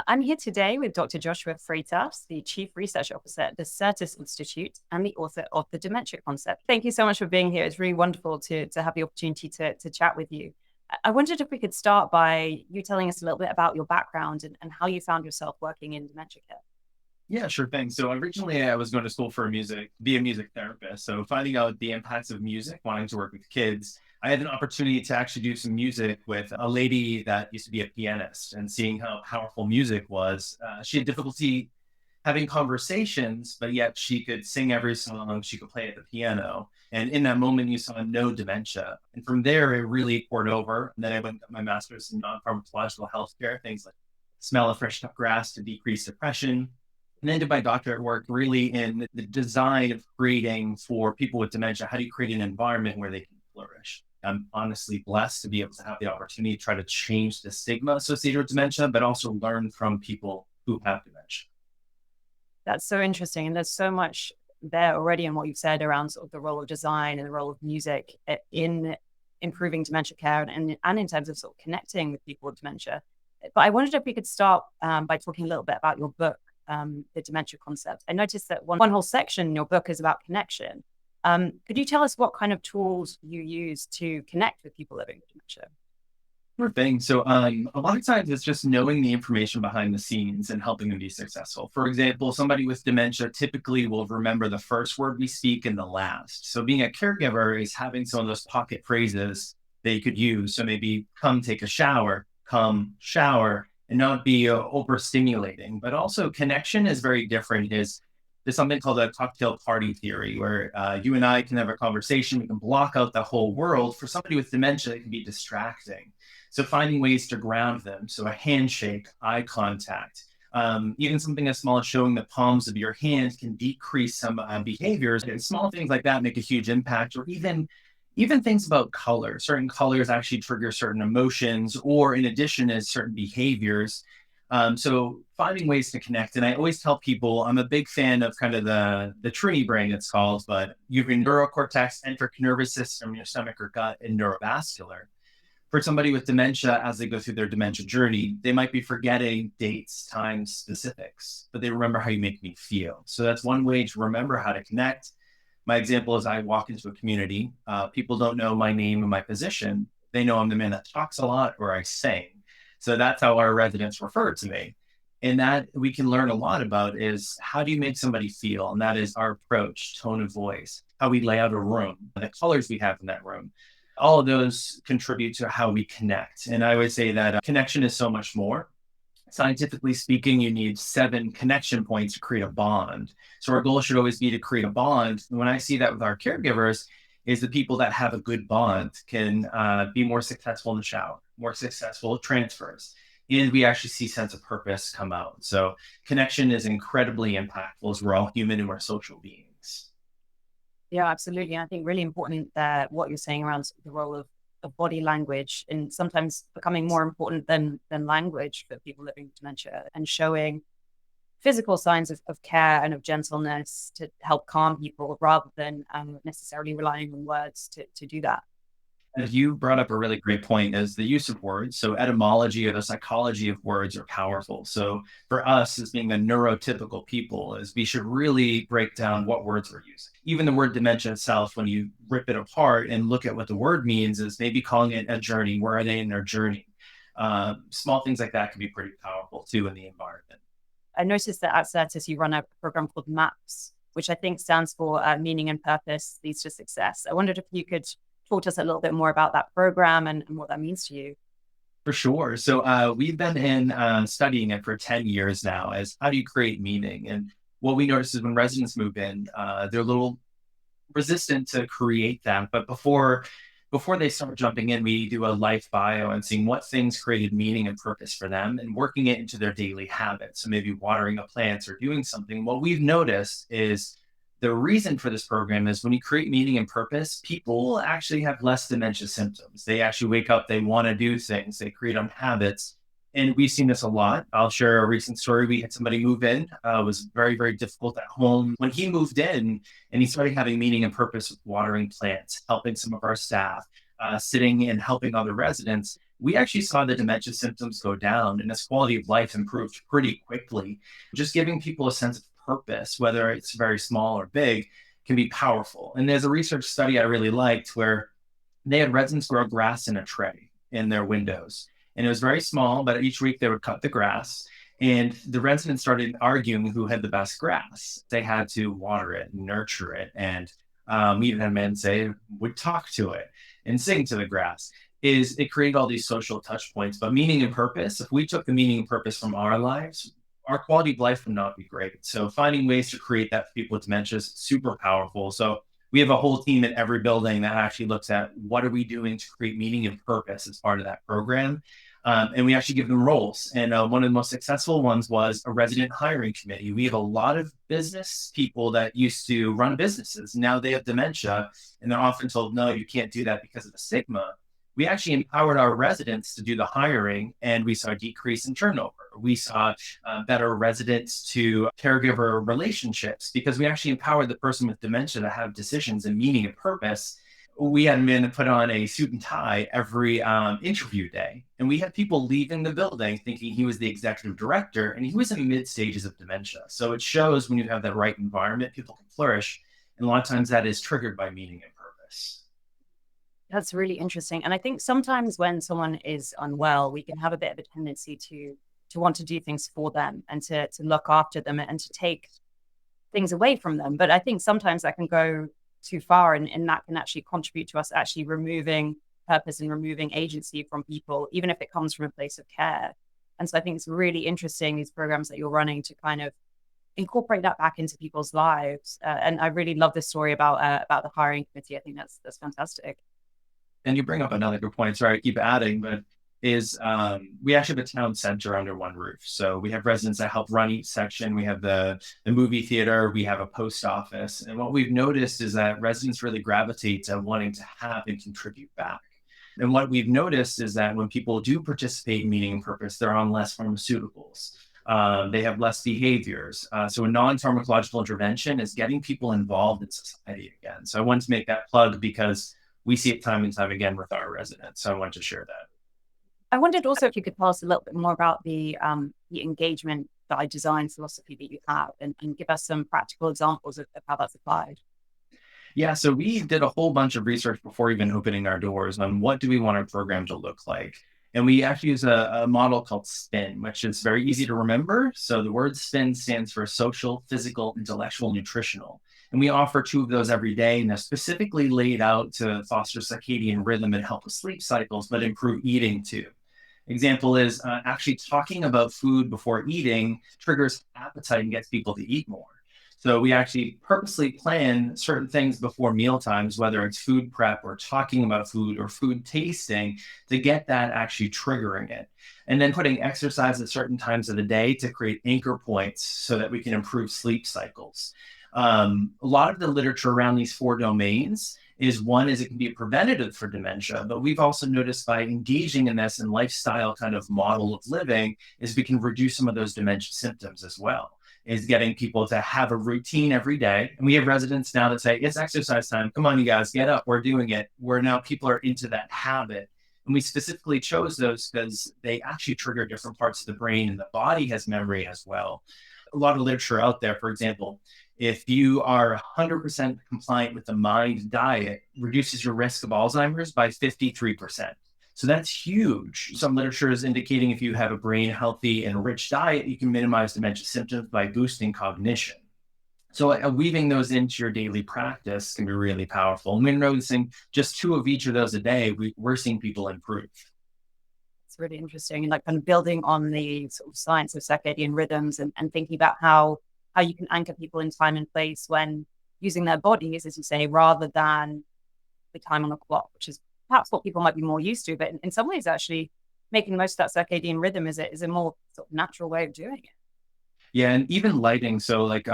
I'm here today with Dr. Joshua Freitas, the Chief Research Officer at the CERTUS Institute and the author of The Dementia Concept. Thank you so much for being here. It's really wonderful to have the opportunity to chat with you. I wondered if we could start by you telling us a little bit about your background and how you found yourself working in dementia care. Yeah, sure thing. So originally I was going to school for be a music therapist. So finding out the impacts of music, wanting to work with kids, I had an opportunity to actually do some music with a lady that used to be a pianist and seeing how powerful music was. She had difficulty having conversations, but yet she could sing every song, she could play at the piano. And in that moment, you saw no dementia. And from there, it really poured over. And then I went and got my master's in non-pharmacological healthcare, things like smell of fresh cut grass to decrease depression, and then did my doctorate work really in the design of creating for people with dementia. How do you create an environment where they can flourish? I'm honestly blessed to be able to have the opportunity to try to change the stigma associated with dementia, but also learn from people who have dementia. That's so interesting. And there's so much there already in what you've said around sort of the role of design and the role of music in improving dementia care and in terms of sort of connecting with people with dementia. But I wondered if we could start by talking a little bit about your book, The Dementia Concept. I noticed that one whole section in your book is about connection. Could you tell us what kind of tools you use to connect with people living with dementia? Sure thing. So a lot of times it's just knowing the information behind the scenes and helping them be successful. For example, somebody with dementia typically will remember the first word we speak and the last. So being a caregiver is having some of those pocket phrases that you could use. So maybe come take a shower, come shower, and not be overstimulating. But also connection is very different. There's something called a cocktail party theory where you and I can have a conversation. We can block out the whole world. For somebody with dementia, it can be distracting. So finding ways to ground them. So a handshake, eye contact, even something as small as showing the palms of your hands can decrease some behaviors. And small things like that make a huge impact. Or even things about color. Certain colors actually trigger certain emotions, or in addition, as certain behaviors. So finding ways to connect. And I always tell people I'm a big fan of kind of the tree brain, it's called, but you have your neurocortex, enteric nervous system, your stomach or gut, and neurovascular. For somebody with dementia, as they go through their dementia journey, they might be forgetting dates, times, specifics, but they remember how you make me feel. So that's one way to remember how to connect. My example is I walk into a community. People don't know my name and my position. They know I'm the man that talks a lot or I sing. So that's how our residents refer to me. And that we can learn a lot about is how do you make somebody feel? And that is our approach, tone of voice, how we lay out a room, the colors we have in that room. All of those contribute to how we connect. And I would say that connection is so much more. Scientifically speaking, you need 7 connection points to create a bond. So our goal should always be to create a bond. And when I see that with our caregivers, is the people that have a good bond can be more successful in the shower, more successful at transfers. And we actually see sense of purpose come out. So connection is incredibly impactful as we're all human and we're social beings. Yeah, absolutely. I think really important that what you're saying around the role of body language and sometimes becoming more important than language for people living with dementia and showing physical signs of care and of gentleness to help calm people rather than necessarily relying on words to do that. And you brought up a really great point is the use of words. So etymology or the psychology of words are powerful. So for us as being a neurotypical people is we should really break down what words we're using. Even the word dementia itself, when you rip it apart and look at what the word means is maybe calling it a journey. Where are they in their journey? Small things like that can be pretty powerful too in the environment. I noticed that at CERTUS you run a program called MAPS, which I think stands for Meaning and Purpose Leads to Success. I wondered if you could talk to us a little bit more about that program and what that means to you. For sure. So we've been studying it for 10 years now as how do you create meaning? And what we notice is when residents move in, they're a little resistant to create that. But before they start jumping in, we do a life bio and seeing what things created meaning and purpose for them and working it into their daily habits. So maybe watering the plants or doing something. What we've noticed is the reason for this program is when you create meaning and purpose, people actually have less dementia symptoms. They actually wake up, they want to do things, they create habits. And we've seen this a lot. I'll share a recent story. We had somebody move in. It was very, very difficult at home. When he moved in and he started having meaning and purpose with watering plants, helping some of our staff, sitting and helping other residents, we actually saw the dementia symptoms go down and this quality of life improved pretty quickly. Just giving people a sense of purpose, whether it's very small or big, can be powerful. And there's a research study I really liked where they had residents grow grass in a tray in their windows. And it was very small, but each week they would cut the grass. And the residents started arguing who had the best grass. They had to water it and nurture it. And we even had men say, would talk to it and sing to the grass. Is it created all these social touch points, but meaning and purpose, if we took the meaning and purpose from our lives, our quality of life would not be great. So finding ways to create that for people with dementia is super powerful. So we have a whole team at every building that actually looks at what are we doing to create meaning and purpose as part of that program. And we actually give them roles. And one of the most successful ones was a resident hiring committee. We have a lot of business people that used to run businesses. Now they have dementia, and they're often told, no, you can't do that because of the stigma. We actually empowered our residents to do the hiring, and we saw a decrease in turnover. We saw better residents to caregiver relationships because we actually empowered the person with dementia to have decisions and meaning and purpose. We had men put on a suit and tie every interview day. And we had people leaving the building thinking he was the executive director, and he was in the mid stages of dementia. So it shows when you have that right environment, people can flourish. And a lot of times that is triggered by meaning and purpose. That's really interesting. And I think sometimes when someone is unwell, we can have a bit of a tendency to want to do things for them and to look after them and to take things away from them. But I think sometimes that can go too far, and that can actually contribute to us actually removing purpose and removing agency from people, even if it comes from a place of care. And so I think it's really interesting, these programs that you're running, to kind of incorporate that back into people's lives. And I really love this story about the hiring committee. I think that's fantastic. And you bring up another good point. Sorry, I keep adding, but is we actually have a town center under one roof. So we have residents that help run each section. We have the movie theater, we have a post office. And what we've noticed is that residents really gravitate to wanting to have and contribute back. And what we've noticed is that when people do participate in meaning and purpose, they're on less pharmaceuticals. They have less behaviors. So a non-pharmacological intervention is getting people involved in society again. So I wanted to make that plug because we see it time and time again with our residents. So I wanted to share that. I wondered also if you could tell us a little bit more about the engagement by design philosophy that you have, and give us some practical examples of how that's applied. Yeah, so we did a whole bunch of research before even opening our doors on what do we want our program to look like. And we actually use a model called SPIN, which is very easy to remember. So the word SPIN stands for social, physical, intellectual, nutritional. And we offer two of those every day, and they're specifically laid out to foster circadian rhythm and help with sleep cycles, but improve eating too. Example is actually talking about food before eating triggers appetite and gets people to eat more. So we actually purposely plan certain things before meal times, whether it's food prep or talking about food or food tasting, to get that actually triggering it. And then putting exercise at certain times of the day to create anchor points so that we can improve sleep cycles. A lot of the literature around these four domains is one is it can be preventative for dementia, but we've also noticed by engaging in this and lifestyle kind of model of living is we can reduce some of those dementia symptoms as well, is getting people to have a routine every day. And we have residents now that say, it's exercise time. Come on, you guys, get up. We're doing it. Where now people are into that habit. And we specifically chose those because they actually trigger different parts of the brain, and the body has memory as well. A lot of literature out there, for example, if you are 100% compliant with the MIND diet, reduces your risk of Alzheimer's by 53%. So that's huge. Some literature is indicating if you have a brain healthy and rich diet, you can minimize dementia symptoms by boosting cognition. So weaving those into your daily practice can be really powerful. And we're noticing just two of each of those a day, we're seeing people improve. It's really interesting, and like kind of building on the sort of science of circadian rhythms, and thinking about how you can anchor people in time and place when using their bodies, as you say, rather than the time on the clock, which is perhaps what people might be more used to. But in some ways, actually making the most of that circadian rhythm is a more sort of natural way of doing it. Yeah, and even lighting. So like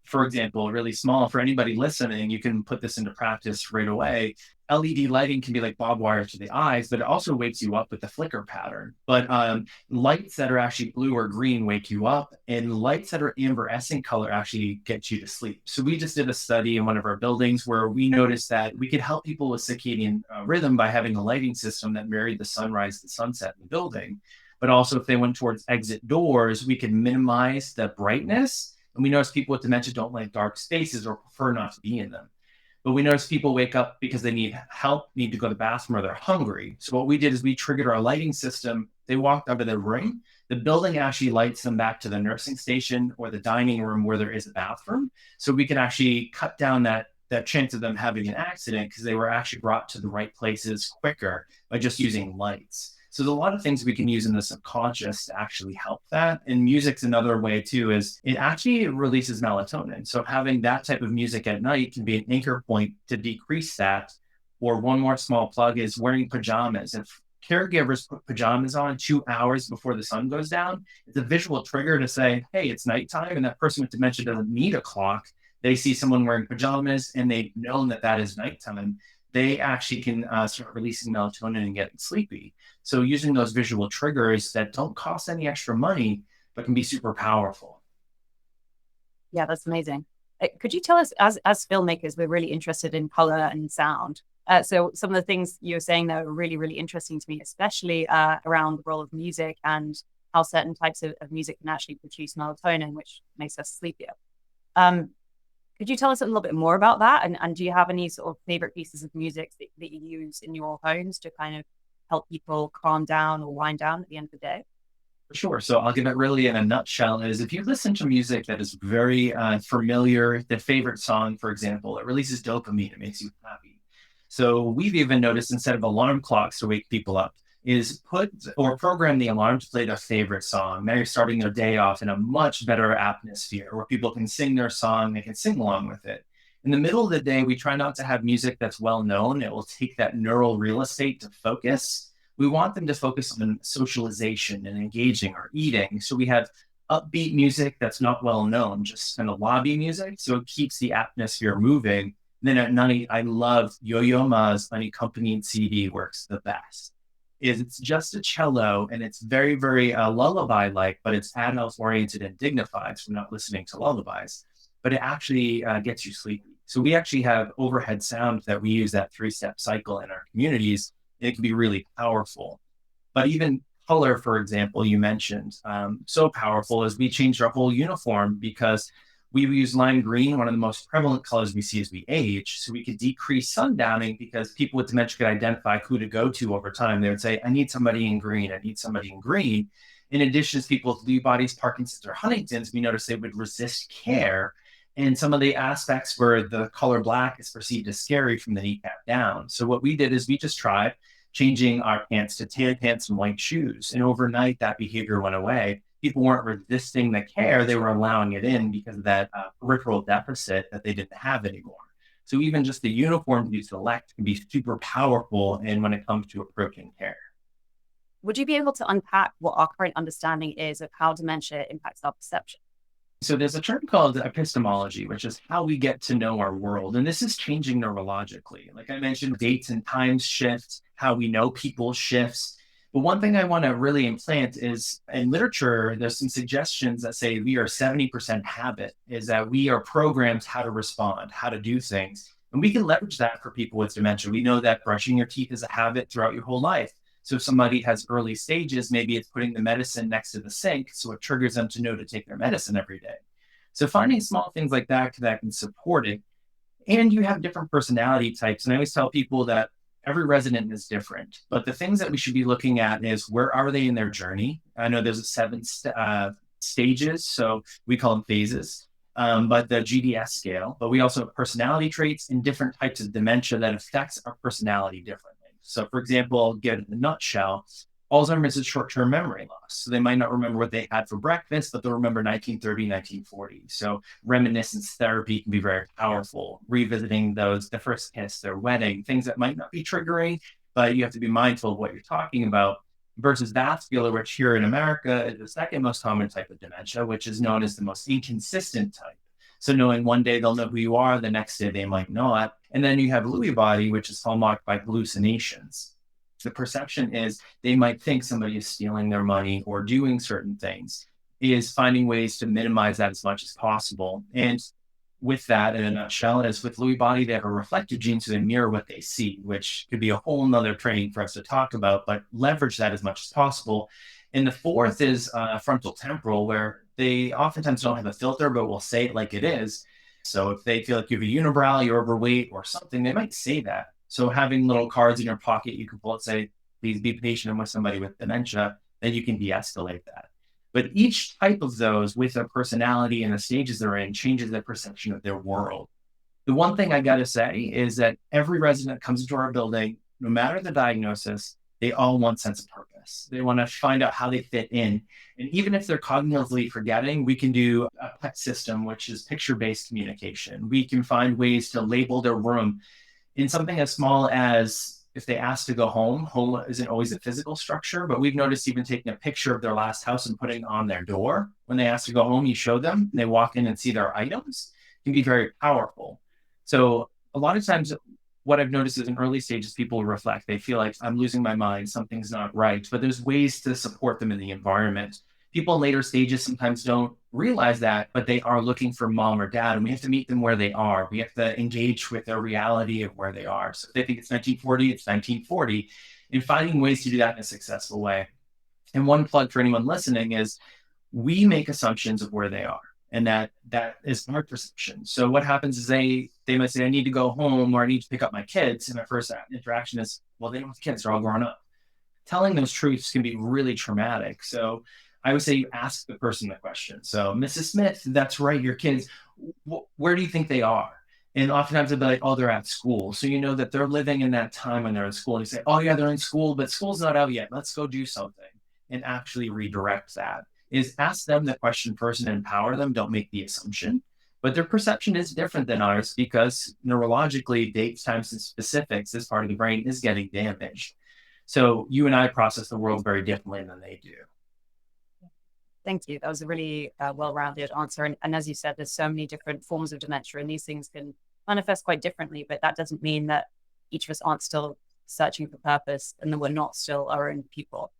For example, really small for anybody listening, you can put this into practice right away. LED lighting can be like barbed wire to the eyes, but it also wakes you up with the flicker pattern. But lights that are actually blue or green wake you up, and lights that are amberescent color actually get you to sleep. So we just did a study in one of our buildings where we noticed that we could help people with circadian rhythm by having a lighting system that mirrored the sunrise and sunset in the building. But also, if they went towards exit doors, we could minimize the brightness. And we notice people with dementia don't like dark spaces or prefer not to be in them. But we notice people wake up because they need help, need to go to the bathroom, or they're hungry. So what we did is we triggered our lighting system. They walked out of the room. The building actually lights them back to the nursing station or the dining room where there is a bathroom. So we can actually cut down that chance of them having an accident because they were actually brought to the right places quicker by just using lights. So there's a lot of things we can use in the subconscious to actually help that. And music's another way too, is it actually releases melatonin. So having that type of music at night can be an anchor point to decrease that. Or one more small plug is wearing pajamas. If caregivers put pajamas on 2 hours before the sun goes down, it's a visual trigger to say, hey, it's nighttime. And that person with dementia doesn't need a clock. They see someone wearing pajamas and they've known that that is nighttime. They actually can start releasing melatonin and getting sleepy. So using those visual triggers that don't cost any extra money, but can be super powerful. Yeah, that's amazing. Could you tell us, as filmmakers, we're really interested in color and sound. So some of the things you're saying that are really, really interesting to me, especially around the role of music and how certain types of music can actually produce melatonin, which makes us sleepier. Um, could you tell us a little bit more about that? And do you have any sort of favorite pieces of music that you use in your homes to kind of help people calm down or wind down at the end of the day? Sure. So I'll give it really in a nutshell is if you listen to music that is very familiar, the favorite song, for example, it releases dopamine. It makes you happy. So we've even noticed instead of alarm clocks to wake people up, is put or program the alarm to play their favorite song. Now you're starting their day off in a much better atmosphere where people can sing their song, they can sing along with it. In the middle of the day, we try not to have music that's well known. It will take that neural real estate to focus. We want them to focus on socialization and engaging or eating. So we have upbeat music that's not well known, just kind of lobby music. So it keeps the atmosphere moving. And then at night, I love Yo-Yo Ma's unaccompanied CD works the best. Is it's just a cello and it's very, very lullaby-like, but it's adult-oriented and dignified. So we're not listening to lullabies, but it actually gets you sleepy. So we actually have overhead sound that we use that three-step cycle in our communities. It can be really powerful. But even color, for example, you mentioned, so powerful as we changed our whole uniform because we use lime green, one of the most prevalent colors we see as we age. So we could decrease sundowning because people with dementia could identify who to go to over time. They would say, I need somebody in green. I need somebody in green. In addition to people with Lewy bodies, Parkinson's, or Huntington's, we noticed they would resist care. And some of the aspects where the color black is perceived as scary from the kneecap down. So what we did is we just tried changing our pants to tan pants and white shoes. And overnight, that behavior went away. People weren't resisting the care, they were allowing it in because of that peripheral deficit that they didn't have anymore. So even just the uniform you select can be super powerful in when it comes to approaching care. Would you be able to unpack what our current understanding is of how dementia impacts our perception? So there's a term called epistemology, which is how we get to know our world. And this is changing neurologically. Like I mentioned, dates and times shift, how we know people shifts. But one thing I want to really implant is in literature, there's some suggestions that say we are 70% habit, is that we are programmed how to respond, how to do things. And we can leverage that for people with dementia. We know that brushing your teeth is a habit throughout your whole life. So if somebody has early stages, maybe it's putting the medicine next to the sink, so it triggers them to know to take their medicine every day. So finding small things like that can support it. And you have different personality types. And I always tell people that every resident is different. But the things that we should be looking at is where are they in their journey? I know there's stages, so we call them phases. But the GDS scale, but we also have personality traits and different types of dementia that affects our personality differently. So for example, I'll give it in a nutshell, Alzheimer's is short-term memory loss. So they might not remember what they had for breakfast, but they'll remember 1930, 1940. So reminiscence therapy can be very powerful, revisiting the first kiss, their wedding, things that might not be triggering, but you have to be mindful of what you're talking about versus vascular, which here in America is the second most common type of dementia, which is known as the most inconsistent type. So knowing one day they'll know who you are, the next day they might not. And then you have Lewy body, which is hallmarked by hallucinations. The perception is they might think somebody is stealing their money or doing certain things, is finding ways to minimize that as much as possible. And with that, in a nutshell, is with Lewy body, they have a reflective gene, so they mirror what they see, which could be a whole nother training for us to talk about, but leverage that as much as possible. And the fourth is frontal temporal, where they oftentimes don't have a filter, but will say it like it is. So if they feel like you have a unibrow, you're overweight or something, they might say that. So having little cards in your pocket, you can pull it, say, please be patient with somebody with dementia, then you can de-escalate that. But each type of those, with their personality and the stages they're in, changes their perception of their world. The one thing I got to say is that every resident comes into our building, no matter the diagnosis, they all want sense of purpose. They want to find out how they fit in. And even if they're cognitively forgetting, we can do a PEC system, which is picture-based communication. We can find ways to label their room in something as small as if they ask to go home. Home isn't always a physical structure, but we've noticed even taking a picture of their last house and putting it on their door. When they ask to go home, you show them, and they walk in and see their items. It can be very powerful. So a lot of times what I've noticed is in early stages, people reflect. They feel like I'm losing my mind, something's not right, but there's ways to support them in the environment. People in later stages sometimes don't realize that, but they are looking for mom or dad, and we have to meet them where they are. We have to engage with their reality of where they are. So if they think it's 1940, it's 1940, and finding ways to do that in a successful way. And one plug for anyone listening is we make assumptions of where they are, and that is our perception. So what happens is they might say, I need to go home, or I need to pick up my kids. And my first interaction is, well, they don't have kids, they're all grown up. Telling those truths can be really traumatic. So I would say you ask the person the question. So, Mrs. Smith, that's right, your kids, where do you think they are? And oftentimes they'll be like, oh, they're at school. So you know that they're living in that time when they're in school. And you say, oh, yeah, they're in school, but school's not out yet. Let's go do something, and actually redirect that. Is ask them the question first and empower them. Don't make the assumption. But their perception is different than ours because neurologically, dates, times, and specifics, this part of the brain is getting damaged. So you and I process the world very differently than they do. Thank you. That was a really well-rounded answer. And as you said, there's so many different forms of dementia, and these things can manifest quite differently, but that doesn't mean that each of us aren't still searching for purpose and that we're not still our own people.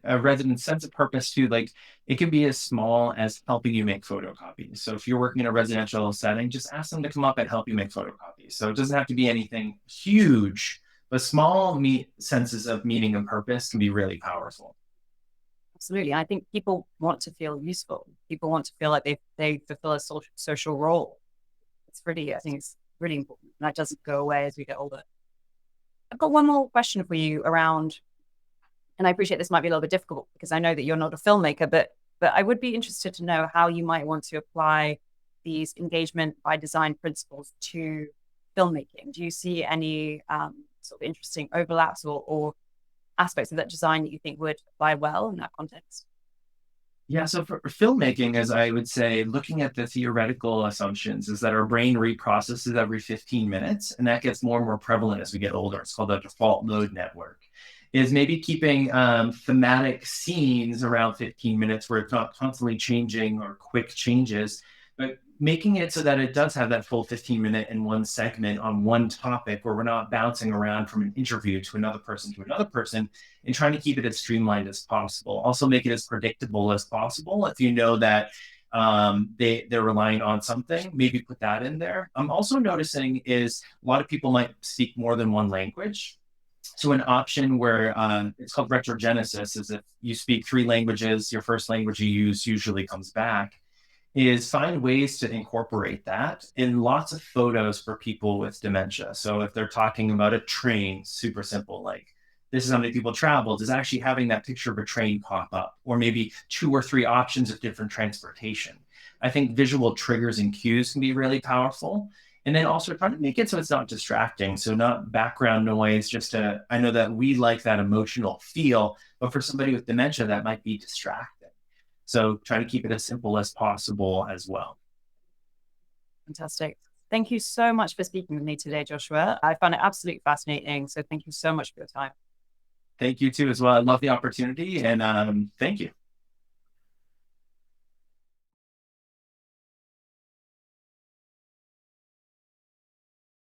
A resident's sense of purpose too, like it can be as small as helping you make photocopies. So if you're working in a residential setting, just ask them to come up and help you make photocopies. So it doesn't have to be anything huge, but small senses of meaning and purpose can be really powerful. Absolutely. I think people want to feel useful. People want to feel like they fulfill a social role. It's really, I think it's really important. And that doesn't go away as we get older. I've got one more question for you around, and I appreciate this might be a little bit difficult because I know that you're not a filmmaker, but I would be interested to know how you might want to apply these engagement by design principles to filmmaking. Do you see any sort of interesting overlaps or aspects of that design that you think would apply well in that context? Yeah, so for filmmaking, as I would say, looking at the theoretical assumptions is that our brain reprocesses every 15 minutes, and that gets more and more prevalent as we get older. It's called the default mode network. Is maybe keeping thematic scenes around 15 minutes where it's not constantly changing or quick changes, but making it so that it does have that full 15-minute in one segment on one topic where we're not bouncing around from an interview to another person and trying to keep it as streamlined as possible. Also make it as predictable as possible. If you know that they're relying on something, maybe put that in there. I'm also noticing is a lot of people might speak more than one language. So an option where it's called retrogenesis is if you speak 3 languages, your first language you use usually comes back, is find ways to incorporate that in lots of photos for people with dementia. So if they're talking about a train, super simple, like this is how many people traveled, is actually having that picture of a train pop up, or maybe 2 or 3 options of different transportation. I think visual triggers and cues can be really powerful. And then also trying to make it so it's not distracting. So not background noise, I know that we like that emotional feel, but for somebody with dementia, that might be distracting. So try to keep it as simple as possible as well. Fantastic. Thank you so much for speaking with me today, Joshua. I found it absolutely fascinating. So thank you so much for your time. Thank you too as well. I love the opportunity, and thank you.